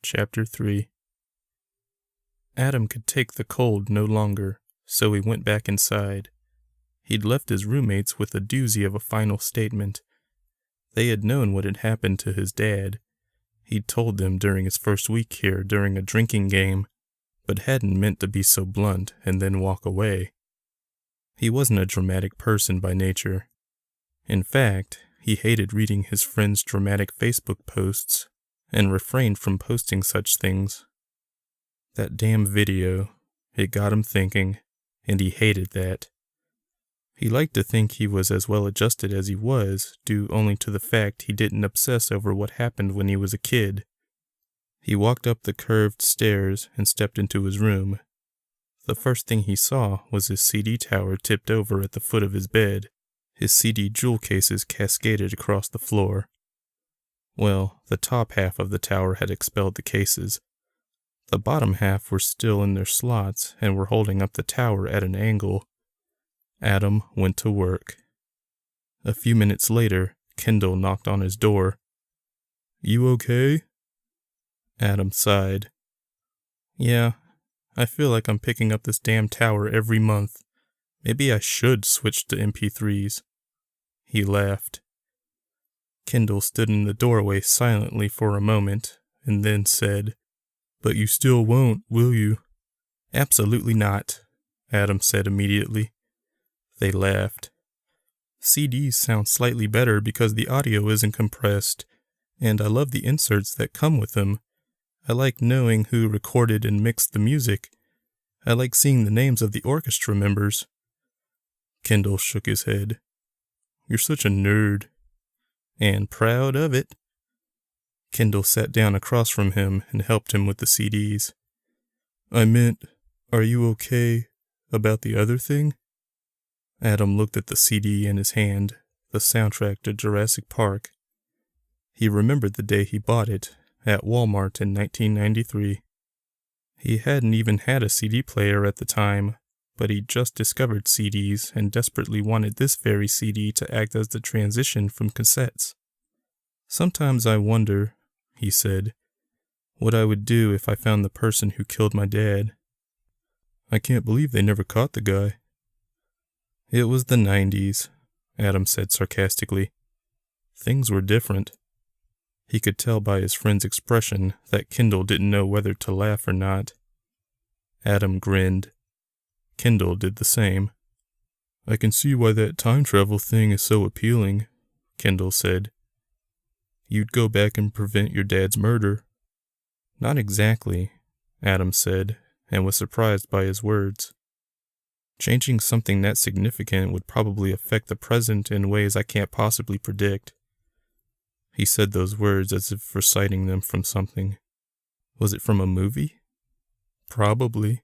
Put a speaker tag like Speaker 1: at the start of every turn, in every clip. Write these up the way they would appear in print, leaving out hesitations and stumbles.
Speaker 1: Chapter 3. Adam could take the cold no longer, so he went back inside. He'd left his roommates with a doozy of a final statement. They had known what had happened to his dad. He'd told them during his first week here during a drinking game, but hadn't meant to be so blunt and then walk away. He wasn't a dramatic person by nature. In fact, he hated reading his friends' dramatic Facebook posts and refrained from posting such things. That damn video, it got him thinking, and he hated that. He liked to think he was as well adjusted as he was, due only to the fact he didn't obsess over what happened when he was a kid. He walked up the curved stairs and stepped into his room. The first thing he saw was his CD tower tipped over at the foot of his bed. His CD jewel cases cascaded across the floor. Well, the top half of the tower had expelled the cases. The bottom half were still in their slots and were holding up the tower at an angle. Adam went to work. A few minutes later, Kendall knocked on his door. "You okay?" Adam sighed. "Yeah, I feel like I'm picking up this damn tower every month. Maybe I should switch to MP3s. He laughed. Kendall stood in the doorway silently for a moment, and then said, "But you still won't, will you?" "Absolutely not," Adam said immediately. They laughed. "CDs sound slightly better because the audio isn't compressed, and I love the inserts that come with them. I like knowing who recorded and mixed the music. I like seeing the names of the orchestra members." Kendall shook his head. "You're such a nerd." "And proud of it." Kendall sat down across from him and helped him with the CDs. "I meant, are you okay about the other thing?" Adam looked at the CD in his hand, the soundtrack to Jurassic Park. He remembered the day he bought it, at Walmart in 1993. He hadn't even had a CD player at the time, but he'd just discovered CDs and desperately wanted this very CD to act as the transition from cassettes. "Sometimes I wonder," he said, "what I would do if I found the person who killed my dad." "I can't believe they never caught the guy." "It was the 90s, Adam said sarcastically. Things were different. He could tell by his friend's expression that Kendall didn't know whether to laugh or not. Adam grinned. Kendall did the same. "I can see why that time travel thing is so appealing," Kendall said. "You'd go back and prevent your dad's murder." "Not exactly," Adam said, and was surprised by his words. "Changing something that significant would probably affect the present in ways I can't possibly predict." He said those words as if reciting them from something. Was it from a movie? Probably.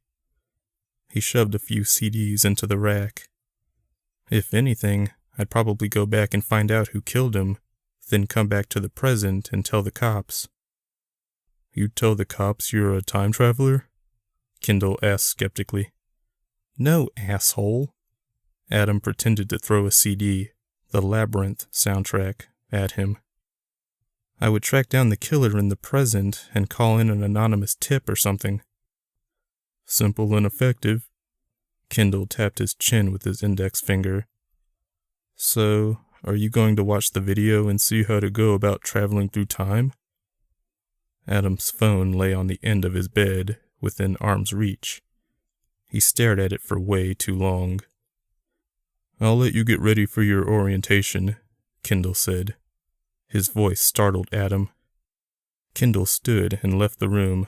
Speaker 1: He shoved a few CDs into the rack. "If anything, I'd probably go back and find out who killed him, then come back to the present and tell the cops." "You'd tell the cops you're a time traveler?" Kendall asked skeptically. "No, asshole." Adam pretended to throw a CD, the Labyrinth soundtrack, at him. "I would track down the killer in the present and call in an anonymous tip or something." "Simple and effective." Kendall tapped his chin with his index finger. "So, are you going to watch the video and see how to go about traveling through time?" Adam's phone lay on the end of his bed, within arm's reach. He stared at it for way too long. "I'll let you get ready for your orientation," Kendall said. His voice startled Adam. Kendall stood and left the room.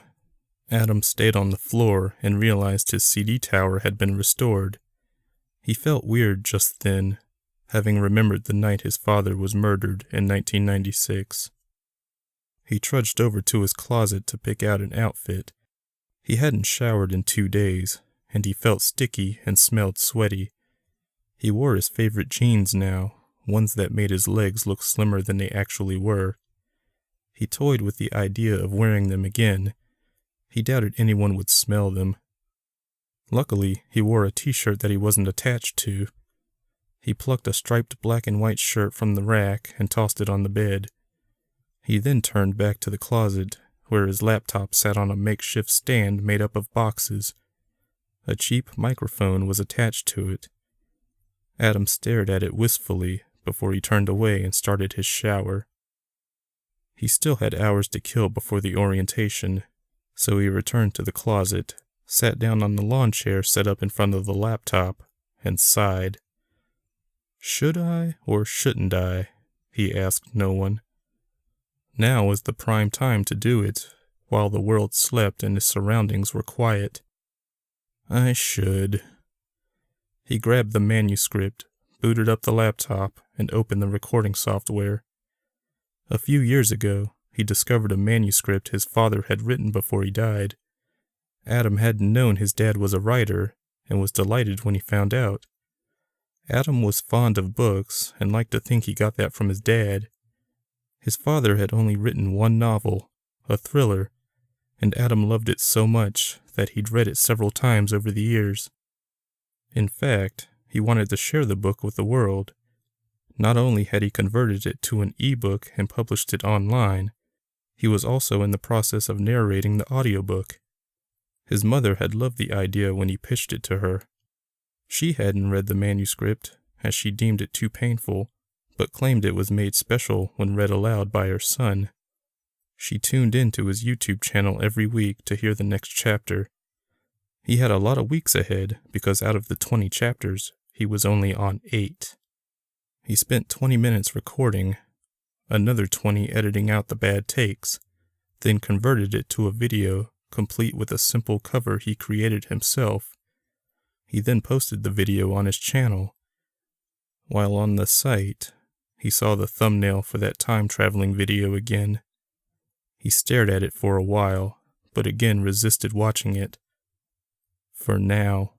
Speaker 1: Adam stayed on the floor and realized his CD tower had been restored. He felt weird just then, having remembered the night his father was murdered in 1996. He trudged over to his closet to pick out an outfit. He hadn't showered in 2 days, and he felt sticky and smelled sweaty. He wore his favorite jeans now, ones that made his legs look slimmer than they actually were. He toyed with the idea of wearing them again. He doubted anyone would smell them. Luckily, he wore a t-shirt that he wasn't attached to. He plucked a striped black and white shirt from the rack and tossed it on the bed. He then turned back to the closet, where his laptop sat on a makeshift stand made up of boxes. A cheap microphone was attached to it. Adam stared at it wistfully before he turned away and started his shower. He still had hours to kill before the orientation, so he returned to the closet, sat down on the lawn chair set up in front of the laptop, and sighed. Should I or shouldn't I? He asked no one. Now was the prime time to do it, while the world slept and his surroundings were quiet. I should. He grabbed the manuscript, booted up the laptop, and opened the recording software. A few years ago, he discovered a manuscript his father had written before he died. Adam hadn't known his dad was a writer, and was delighted when he found out. Adam was fond of books, and liked to think he got that from his dad. His father had only written one novel, a thriller, and Adam loved it so much that he'd read it several times over the years. In fact, he wanted to share the book with the world. Not only had he converted it to an e-book and published it online, he was also in the process of narrating the audiobook. His mother had loved the idea when he pitched it to her. She hadn't read the manuscript, as she deemed it too painful, but claimed it was made special when read aloud by her son. She tuned into his YouTube channel every week to hear the next chapter. He had a lot of weeks ahead because out of the 20 chapters, he was only on 8. He spent 20 minutes recording, another 20 editing out the bad takes, then converted it to a video complete with a simple cover he created himself. He then posted the video on his channel. While on the site, he saw the thumbnail for that time-traveling video again. He stared at it for a while, but again resisted watching it. For now,